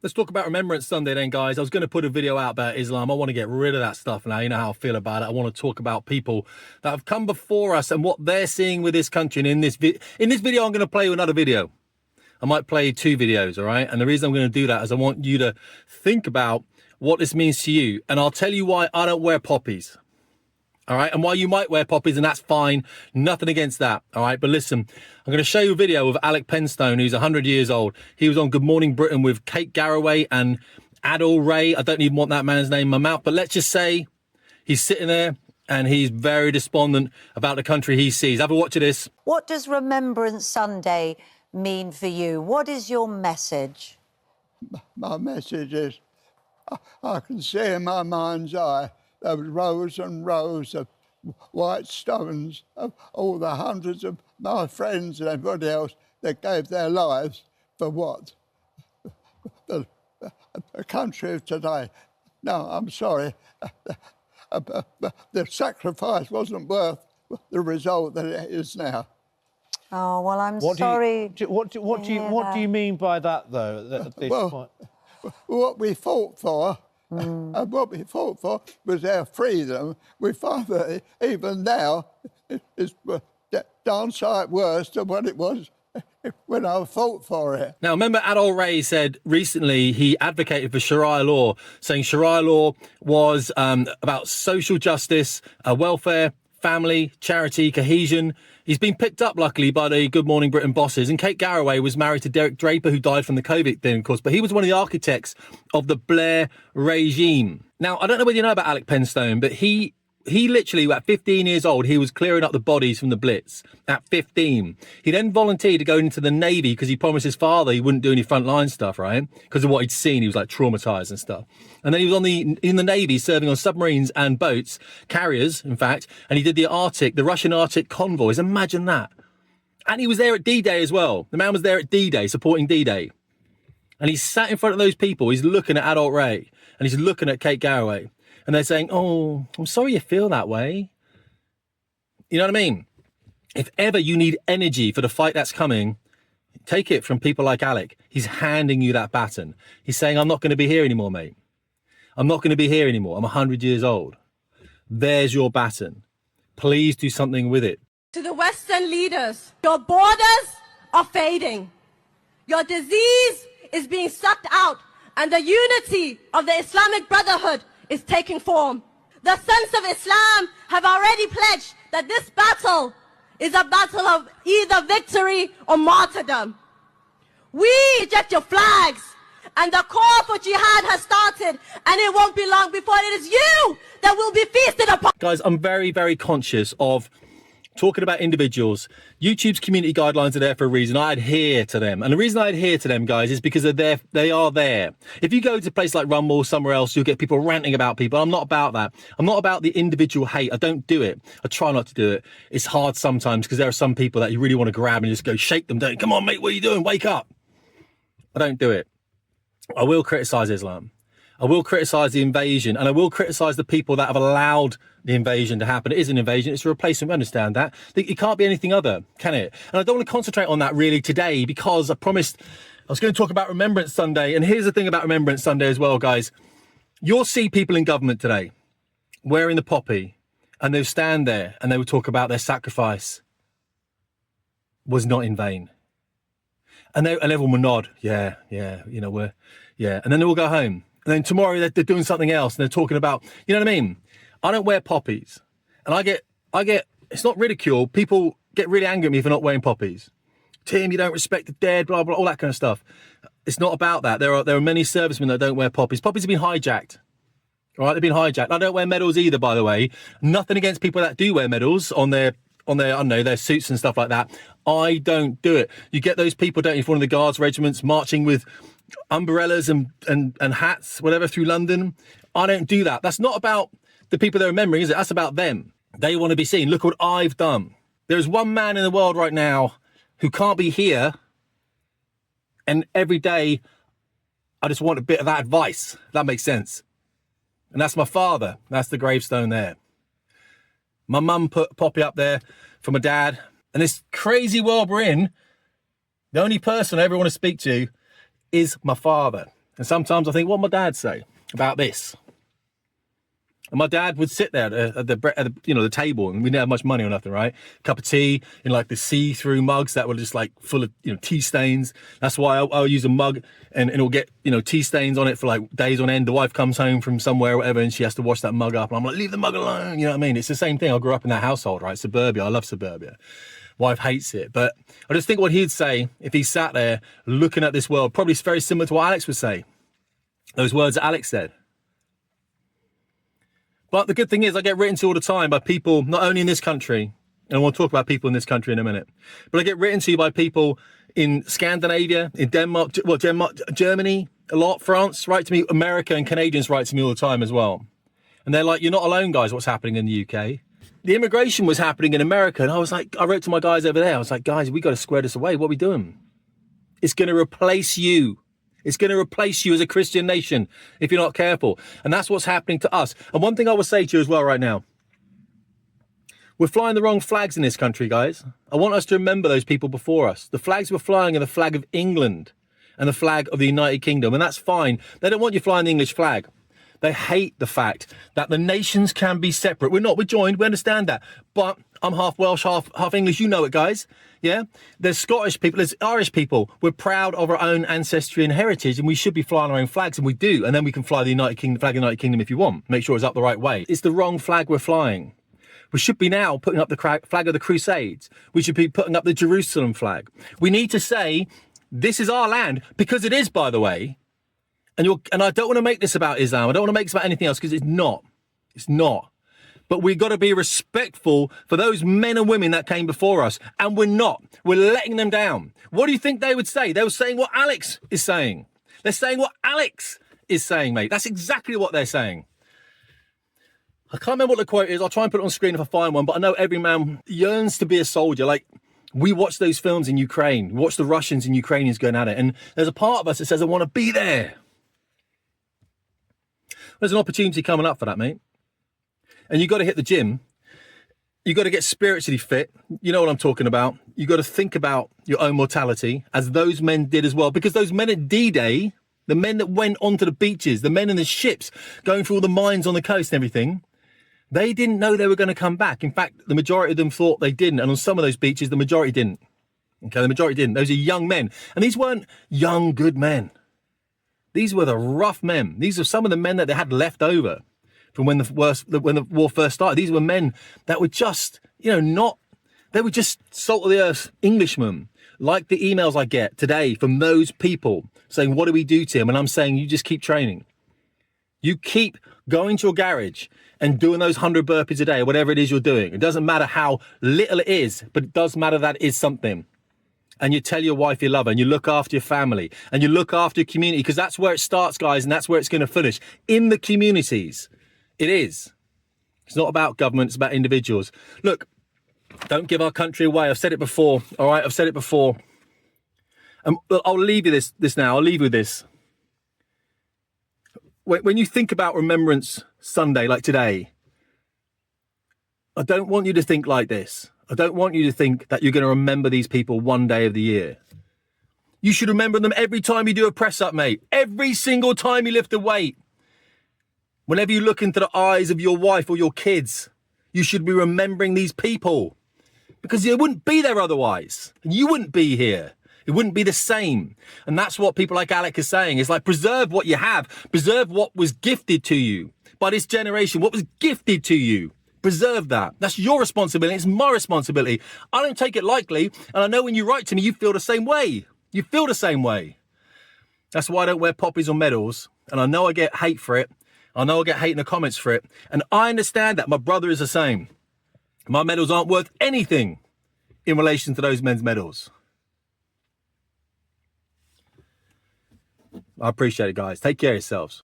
Let's talk about Remembrance Sunday then, guys. I was going to put a video out about Islam. I want to get rid of that stuff now. You know how I feel about it. I want to talk about people that have come before us and what they're seeing with this country. And in this video, I'm going to play you another video. I might play 2 videos, all right? And the reason I'm going to do that is I want you to think about what this means to you. And I'll tell you why I don't wear poppies. All right, and while you might wear poppies, and that's fine, nothing against that, all right? But listen, I'm going to show you a video of Alec Penstone, who's 100 years old. He was on Good Morning Britain with Kate Garraway and Adol Ray. I don't even want that man's name in my mouth, but let's just say he's sitting there and he's very despondent about the country he sees. Have a watch of this. What does Remembrance Sunday mean for you? What is your message? My message is, I can see in my mind's eye there was rows and rows of white stones of all the hundreds of my friends and everybody else that gave their lives for what? The country of today. No, I'm sorry. The sacrifice wasn't worth the result that it is now. Oh, well, I'm sorry. What do you mean by that, though, at this point? What we fought for, and what we fought for was our freedom. We find that even now it's darn sight worse than what it was when I fought for it. Now, remember Adol Ray said recently he advocated for Sharia law, saying Sharia law was about social justice, welfare, family, charity, cohesion. He's been picked up, luckily, by the Good Morning Britain bosses. And Kate Garraway was married to Derek Draper, who died from the COVID thing, of course. But he was one of the architects of the Blair regime. Now, I don't know whether you know about Alec Penstone, but he literally, at 15 years old, he was clearing up the bodies from the Blitz at 15. He then volunteered to go into the Navy because he promised his father he wouldn't do any frontline stuff, right? Because of what he'd seen. He was like traumatized and stuff. And then he was in the Navy serving on submarines and boats, carriers, in fact. And he did the Russian Arctic convoys. Imagine that. And he was there at D-Day as well. The man was there at D-Day, supporting D-Day. And he sat in front of those people. He's looking at Adol Ray and he's looking at Kate Garraway. And they're saying, oh, I'm sorry you feel that way. You know what I mean? If ever you need energy for the fight that's coming, take it from people like Alec. He's handing you that baton. He's saying, I'm not going to be here anymore, mate. I'm not going to be here anymore. I'm 100 years old. There's your baton. Please do something with it. To the Western leaders, your borders are fading. Your disease is being sucked out, and the unity of the Islamic Brotherhood is taking form. The sons of Islam have already pledged that this battle is a battle of either victory or martyrdom. We eject your flags, and the call for jihad has started, and it won't be long before it is you that will be feasted upon. Guys, I'm very, very conscious of talking about individuals. YouTube's community guidelines are there for a reason. I adhere to them. And the reason I adhere to them, guys, is because they are there. If you go to a place like Rumble, somewhere else, you'll get people ranting about people. I'm not about that. I'm not about the individual hate. I don't do it. I try not to do it. It's hard sometimes because there are some people that you really want to grab and just go shake them down. Come on, mate, what are you doing? Wake up. I don't do it. I will criticize Islam. I will criticize the invasion, and I will criticize the people that have allowed the invasion to happen. It is an invasion. It's a replacement. We understand that. It can't be anything other, can it? And I don't want to concentrate on that really today because I promised I was going to talk about Remembrance Sunday. And here's the thing about Remembrance Sunday as well, guys. You'll see people in government today wearing the poppy, and they'll stand there and they will talk about their sacrifice was not in vain. And everyone will nod. Yeah, you know, and then they will go home. And then tomorrow they're doing something else and they're talking about, you know what I mean? I don't wear poppies. And I get, it's not ridicule. People get really angry at me for not wearing poppies. Tim, you don't respect the dead, blah, blah, all that kind of stuff. It's not about that. There are many servicemen that don't wear poppies. Poppies have been hijacked. All right, they've been hijacked. I don't wear medals either, by the way. Nothing against people that do wear medals on their I don't know, their suits and stuff like that. I don't do it. You get those people, don't you, from one of the guards regiments marching with umbrellas and hats, whatever, through London. I don't do that. That's not about the people they're remembering, is it? That's about them. They want to be seen. Look what I've done. There's one man in the world right now who can't be here, and every day I just want a bit of that advice. If that makes sense. And that's my father. That's the gravestone there. My mum put Poppy up there for my dad. And this crazy world we're in, the only person I ever want to speak to is my father. And sometimes I think, what would my dad say about this? And my dad would sit there at the table, and we didn't have much money or nothing, right? Cup of tea in like the see-through mugs that were just like full of, tea stains. That's why I'll use a mug and it'll get, tea stains on it for like days on end. The wife comes home from somewhere or whatever and she has to wash that mug up. And I'm like, leave the mug alone. You know what I mean? It's the same thing. I grew up in that household, right? Suburbia. I love suburbia. Wife hates it. But I just think what he'd say if he sat there looking at this world, probably very similar to what Alex would say. Those words that Alex said. But the good thing is I get written to all the time by people, not only in this country, and we'll talk about people in this country in a minute, but I get written to by people in Scandinavia, in Denmark, Germany, a lot, France, write to me, America and Canadians write to me all the time as well. And they're like, you're not alone, guys, what's happening in the UK. The immigration was happening in America, and I wrote to my guys over there, I was like, guys, we got to square this away. What are we doing? It's going to replace you. It's going to replace you as a Christian nation if you're not careful. And that's what's happening to us. And one thing I will say to you as well right now, we're flying the wrong flags in this country, guys. I want us to remember those people before us. The flags we're flying are the flag of England and the flag of the United Kingdom. And that's fine. They don't want you flying the English flag. They hate the fact that the nations can be separate. We're not, we're joined, we understand that. But I'm half Welsh, half English, you know it, guys. Yeah? There's Scottish people, there's Irish people. We're proud of our own ancestry and heritage, and we should be flying our own flags, and we do. And then we can fly the United Kingdom, flag of the United Kingdom if you want. Make sure it's up the right way. It's the wrong flag we're flying. We should be now putting up the flag of the Crusades. We should be putting up the Jerusalem flag. We need to say, this is our land, because it is, by the way. And I don't want to make this about Islam. I don't want to make this about anything else, because it's not. It's not. But we've got to be respectful for those men and women that came before us. And we're not. We're letting them down. What do you think they would say? They were saying what Alex is saying. They're saying what Alex is saying, mate. That's exactly what they're saying. I can't remember what the quote is. I'll try and put it on screen if I find one. But I know every man yearns to be a soldier. Like, we watch those films in Ukraine. We watch the Russians and Ukrainians going at it. And there's a part of us that says, I want to be there. There's an opportunity coming up for that, mate. And you got to hit the gym. You got to get spiritually fit. You know what I'm talking about. You got to think about your own mortality, as those men did as well. Because those men at D-Day, the men that went onto the beaches, the men in the ships, going through all the mines on the coast and everything, they didn't know they were going to come back. In fact, the majority of them thought they didn't. And on some of those beaches, the majority didn't. Okay, the majority didn't. Those are young men. And these weren't young, good men. These were the rough men. These are some of the men that they had left over from when the war first started. These were men that were just, they were just salt of the earth Englishmen. Like the emails I get today from those people saying, what do we do, Tim? And I'm saying, you just keep training. You keep going to your garage and doing those 100 burpees a day, or whatever it is you're doing. It doesn't matter how little it is, but it does matter that it is something. And you tell your wife you love her, and you look after your family, and you look after your community, because that's where it starts, guys, and that's where it's going to finish. In the communities. It is. It's not about government, it's about individuals. Look, don't give our country away. I've said it before, all right? I've said it before. I'll leave you this now. I'll leave you with this. When you think about Remembrance Sunday, like today, I don't want you to think like this. I don't want you to think that you're going to remember these people one day of the year. You should remember them every time you do a press up, mate. Every single time you lift a weight. Whenever you look into the eyes of your wife or your kids, you should be remembering these people. Because they wouldn't be there otherwise. And you wouldn't be here. It wouldn't be the same. And that's what people like Alec are saying. It's like, preserve what you have. Preserve what was gifted to you by this generation. What was gifted to you. Preserve that. That's your responsibility. It's my responsibility. I don't take it lightly. And I know when you write to me, you feel the same way. You feel the same way. That's why I don't wear poppies or medals. And I know I get hate for it. I know I get hate in the comments for it. And I understand that. My brother is the same. My medals aren't worth anything in relation to those men's medals. I appreciate it, guys. Take care of yourselves.